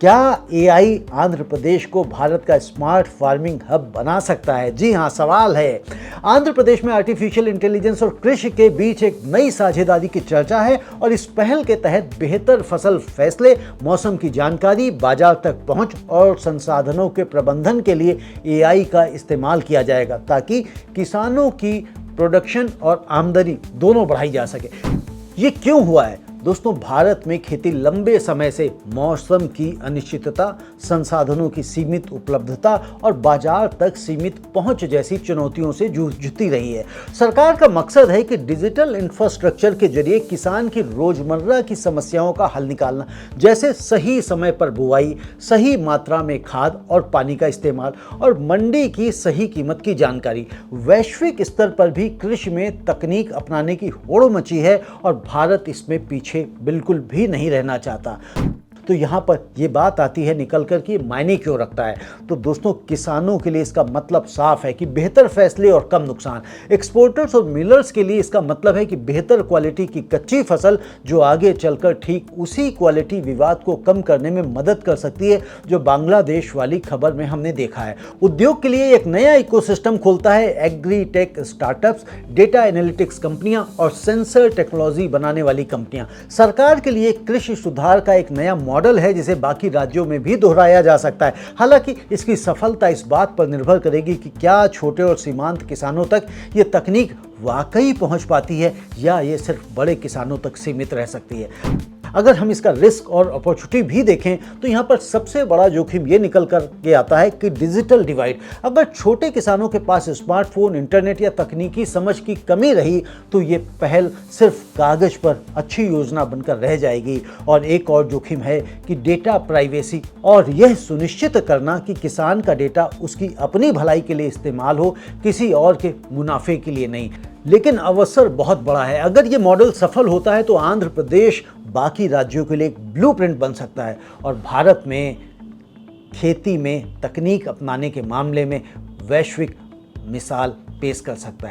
क्या एआई आंध्र प्रदेश को भारत का स्मार्ट फार्मिंग हब बना सकता है? जी हाँ, सवाल है। आंध्र प्रदेश में आर्टिफिशियल इंटेलिजेंस और कृषि के बीच एक नई साझेदारी की चर्चा है और इस पहल के तहत बेहतर फसल फैसले, मौसम की जानकारी, बाजार तक पहुंच और संसाधनों के प्रबंधन के लिए एआई का इस्तेमाल किया जाएगा ताकि किसानों की प्रोडक्शन और आमदनी दोनों बढ़ाई जा सके। ये क्यों हुआ है? दोस्तों, भारत में खेती लंबे समय से मौसम की अनिश्चितता, संसाधनों की सीमित उपलब्धता और बाजार तक सीमित पहुंच जैसी चुनौतियों से जूझती रही है। सरकार का मकसद है कि डिजिटल इंफ्रास्ट्रक्चर के जरिए किसान की रोजमर्रा की समस्याओं का हल निकालना, जैसे सही समय पर बुआई, सही मात्रा में खाद और पानी का इस्तेमाल और मंडी की सही कीमत की जानकारी। वैश्विक स्तर पर भी कृषि में तकनीक अपनाने की होड़ मची है और भारत इसमें पीछे बिल्कुल भी नहीं रहना चाहता। तो यहाँ पर ये बात आती है निकल कर कि मायने क्यों रखता है। तो दोस्तों, किसानों के लिए इसका मतलब साफ है कि बेहतर फैसले और कम नुकसान। एक्सपोर्टर्स और मिलर्स के लिए इसका मतलब है कि बेहतर क्वालिटी की कच्ची फसल जो आगे चलकर ठीक उसी क्वालिटी विवाद को कम करने में मदद कर सकती है जो बांग्लादेश वाली खबर में हमने देखा है। उद्योग के लिए एक नया इकोसिस्टम खोलता है। Agri tech startups, data analytics कंपनियां और सेंसर टेक्नोलॉजी बनाने वाली कंपनियां। सरकार के लिए कृषि सुधार का एक नया मॉडल है जिसे बाकी राज्यों में भी दोहराया जा सकता है। हालांकि इसकी सफलता इस बात पर निर्भर करेगी कि क्या छोटे और सीमांत किसानों तक ये तकनीक वाकई पहुंच पाती है या ये सिर्फ बड़े किसानों तक सीमित रह सकती है। अगर हम इसका रिस्क और अपॉर्चुनिटी भी देखें तो यहाँ पर सबसे बड़ा जोखिम ये निकल कर के आता है कि डिजिटल डिवाइड। अगर छोटे किसानों के पास स्मार्टफोन, इंटरनेट या तकनीकी समझ की कमी रही तो ये पहल सिर्फ कागज पर अच्छी योजना बनकर रह जाएगी। और एक और जोखिम है कि डेटा प्राइवेसी और यह सुनिश्चित करना कि किसान का डेटा उसकी अपनी भलाई के लिए इस्तेमाल हो, किसी और के मुनाफे के लिए नहीं। लेकिन अवसर बहुत बड़ा है। अगर ये मॉडल सफल होता है तो आंध्र प्रदेश बाकी राज्यों के लिए एक ब्लूप्रिंट बन सकता है और भारत में खेती में तकनीक अपनाने के मामले में वैश्विक मिसाल पेश कर सकता है।